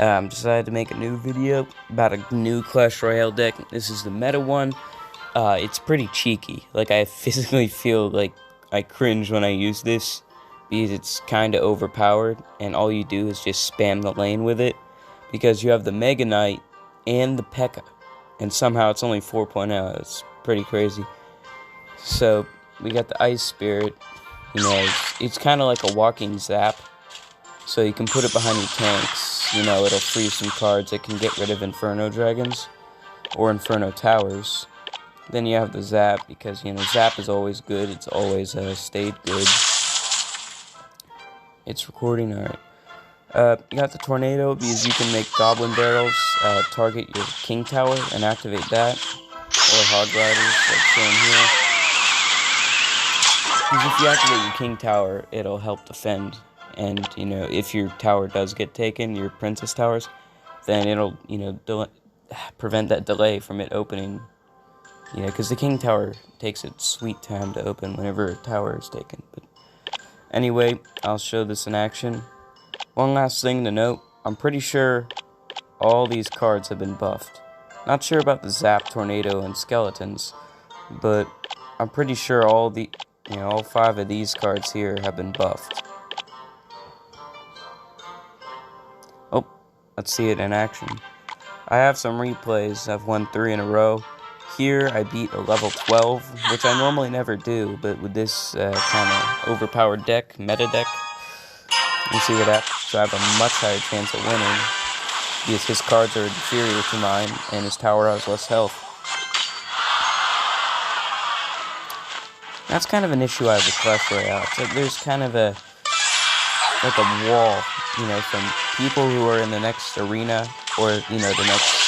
Decided to make a new video about a new Clash Royale deck. This is the meta one. It's pretty cheeky. Like, I physically feel like I cringe when I use this because it's kind of overpowered, and all you do is just spam the lane with it because you have the Mega Knight and the Pekka, and somehow it's only 4.0. It's pretty crazy. So we got the Ice Spirit. You know, it's kind of like a walking zap. So you can put it behind your tanks. You know, it'll freeze some cards. It can get rid of Inferno Dragons or Inferno Towers. Then you have the Zap, because, you know, Zap is always good. It's always stayed good. It's recording, alright. You got the Tornado, because you can make Goblin Barrels target your King Tower and activate that. Or Hog Riders, like shown here. Because if you activate your King Tower, it'll help defend. And, you know, if your tower does get taken, your Princess Towers, then it'll, you know, prevent that delay from it opening. You know, because the King Tower takes its sweet time to open whenever a tower is taken. But anyway, I'll show this in action. One last thing to note, I'm pretty sure all these cards have been buffed. Not sure about the Zap, Tornado, and Skeletons, but I'm pretty sure all 5 of these cards here have been buffed. Oh, let's see it in action. I have some replays. I've won 3 in a row. Here, I beat a level 12, which I normally never do, but with this kind of overpowered deck, meta deck, you see what happens. So I have a much higher chance of winning, because his cards are inferior to mine, and his tower has less health. That's kind of an issue I have with Clash Royale. It's like there's kind of a wall, you know, from people who are in the next arena, or, you know, the next,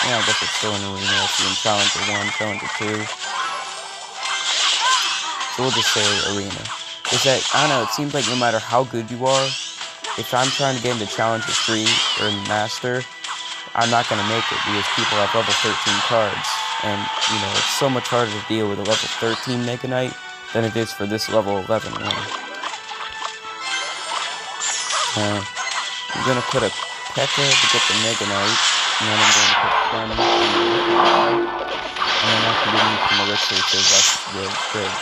I guess it's still an arena if you're in Challenger 1, Challenger 2. So we'll just say arena. Is that, I don't know, it seems like no matter how good you are, if I'm trying to get into Challenger 3 or Master, I'm not going to make it because people have level 13 cards. And, you know, it's so much harder to deal with a level 13 Mega Knight than it is for this level 11 one. I'm going to put a Pekka to get the Mega Knight, and then I'm going to put Fun, and then after giving some Elixir to that's the bridge.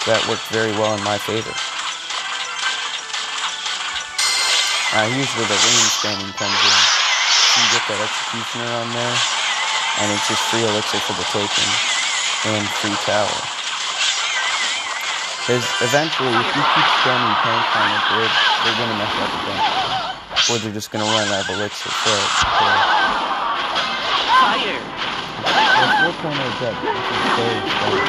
That worked very well in my favor. Here's where the lane spamming comes in. You get that Executioner on there, and it's just free Elixir for the taking, and free tower. Because eventually, if you keep spamming tanks on the grid, they're going to mess up again. Or they're just going to run out of Elixir. So, Fire! So 4.0 deck, this is very strong.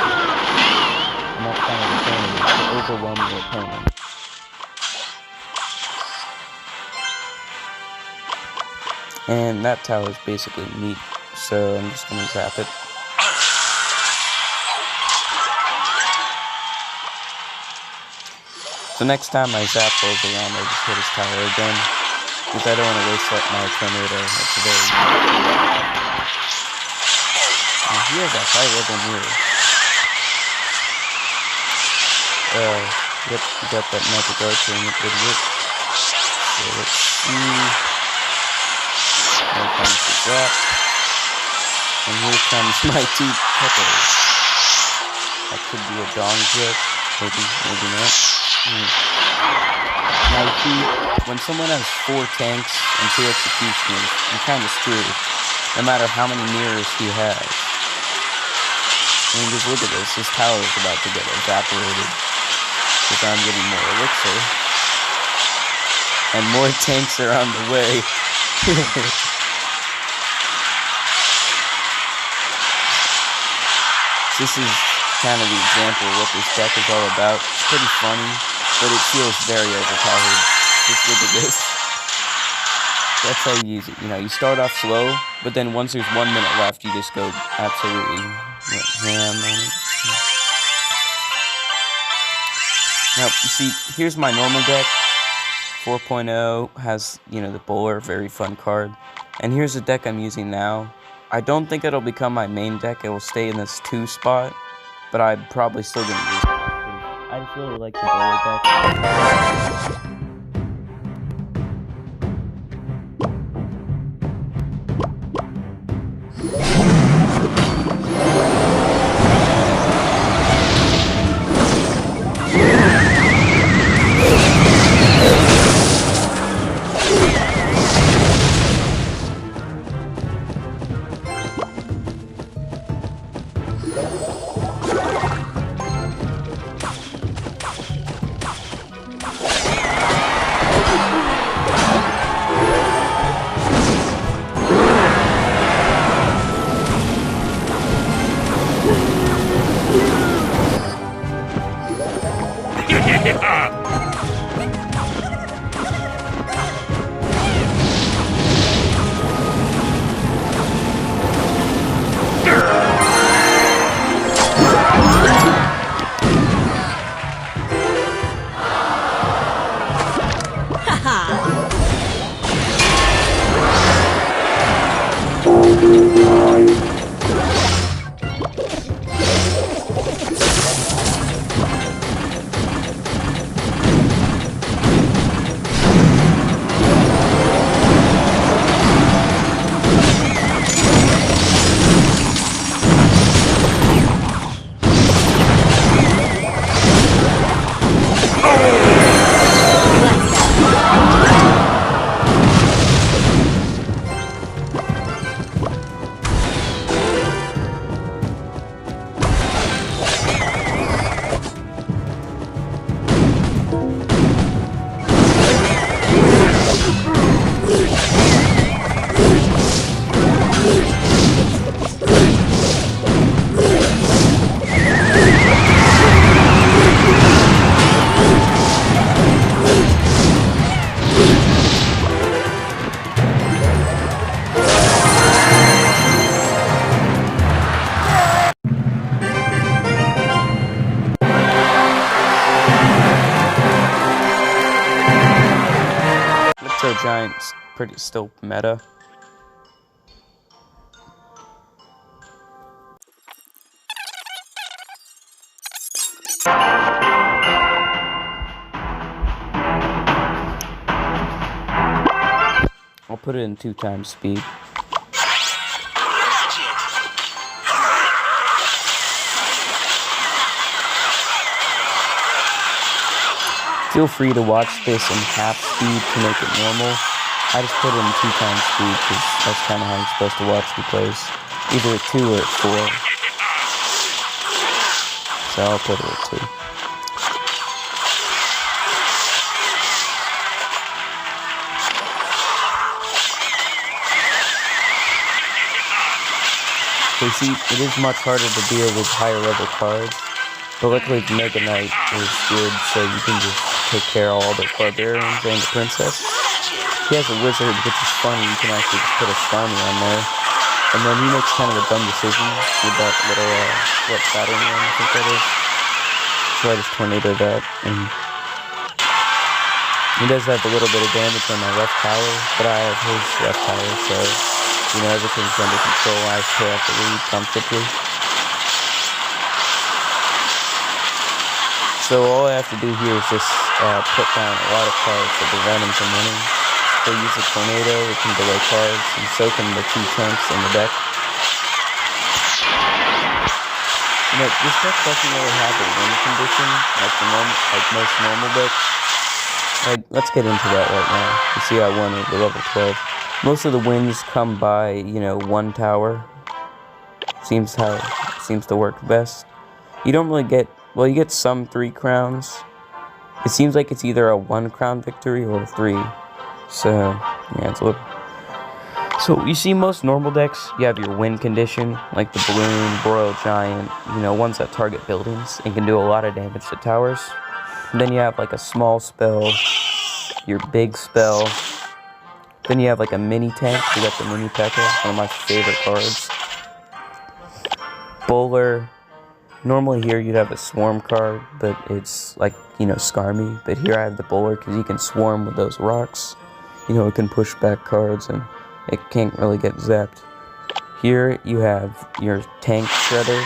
And that's kind of the thing, is to overwhelm your opponent. And that tower is basically meat, so I'm just going to zap it. So next time my zap rolls around, I just hit his tower again, because I don't want to waste up my tornado. That's very and he has a high level mirror. Yep, we got that magic archer and it did work. So let's see. Here comes the zap. And here comes my 2 peppers. That could be a dong joke. Maybe not. Now you see, when someone has 4 tanks and 2 executioners, you're kind of screwed, no matter how many mirrors he has. I mean, just look at this. This tower is about to get evaporated, because I'm getting more elixir, and more tanks are on the way. This is kind of the example of what this deck is all about. It's pretty funny, but it feels very overpowered. Just look at this. That's how you use it. You know, you start off slow, but then once there's 1 minute left, you just go absolutely ham on it. Now, you see, here's my normal deck. 4.0 has, you know, the Bowler, very fun card. And here's the deck I'm using now. I don't think it'll become my main deck. It will stay in this 2 spot, but I'm probably still going to use it. I just really like the Bowler deck. So Giant's pretty still meta. I'll put it in 2 times speed. Feel free to watch this in half speed to make it normal. I just put it in 2 times speed because that's kind of how you're supposed to watch the plays. Either at 2 or at 4. So I'll put it at 2. So you see, it is much harder to deal with higher level cards. But luckily the Mega Knight is good, so you can just take care of all the barbarians and the princess. He has a wizard, which is funny, you can actually just put a Starmie on there. And then he makes kind of a dumb decision with that little, Saturn one, I think that is. So I just tornado that, and he does have a little bit of damage on my left tower, but I have his left tower, so, you know, everything's under control. I still have to lead comfortably. So all I have to do here is just put down a lot of cards to prevent him from winning. So use a tornado, it can delay cards, and so can the 2 tanks in the deck. You know, this deck doesn't really have a win condition like most normal decks. Let's get into that right now. You see I won at the level 12. Most of the wins come by, you know, 1 tower. Seems to work best. You don't really get, well, you get some 3 crowns. It seems like it's either a 1 crown victory or a 3. So, yeah, it's a little... So, you see most normal decks, you have your win condition, like the Balloon, Royal Giant, you know, ones that target buildings and can do a lot of damage to towers. And then you have like a small spell, your big spell. Then you have like a mini tank, you got the mini Pekka, one of my favorite cards. Bowler. Normally here you'd have a swarm card, but it's like, you know, Skarmy. But here I have the bowler because you can swarm with those rocks. You know, it can push back cards and it can't really get zapped. Here you have your tank shredder,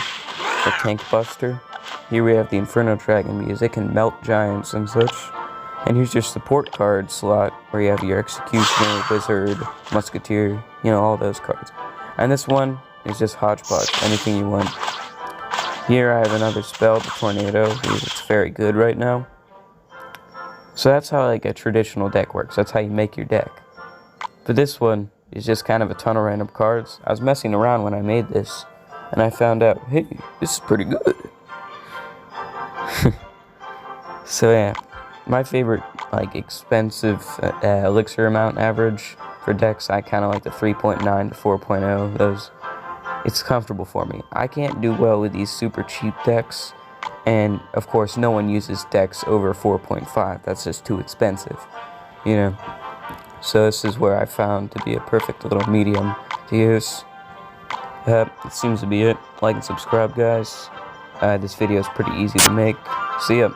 or tank buster. Here we have the Inferno Dragon because it can melt giants and such. And here's your support card slot where you have your Executioner, Wizard, Musketeer, you know, all those cards. And this one is just hodgepodge, anything you want. Here I have another spell, the Tornado, because it's very good right now. So that's how like a traditional deck works. That's how you make your deck. But this one is just kind of a ton of random cards. I was messing around when I made this, and I found out, hey, this is pretty good. So yeah, my favorite like expensive elixir amount average for decks, I kind of like the 3.9 to 4.0. Those. It's comfortable for me. I can't do well with these super cheap decks, and of course no one uses decks over 4.5. That's just too expensive, you know. So this is where I found to be a perfect little medium to use. It seems to be it. Like and subscribe, guys. This video is pretty easy to make. See ya.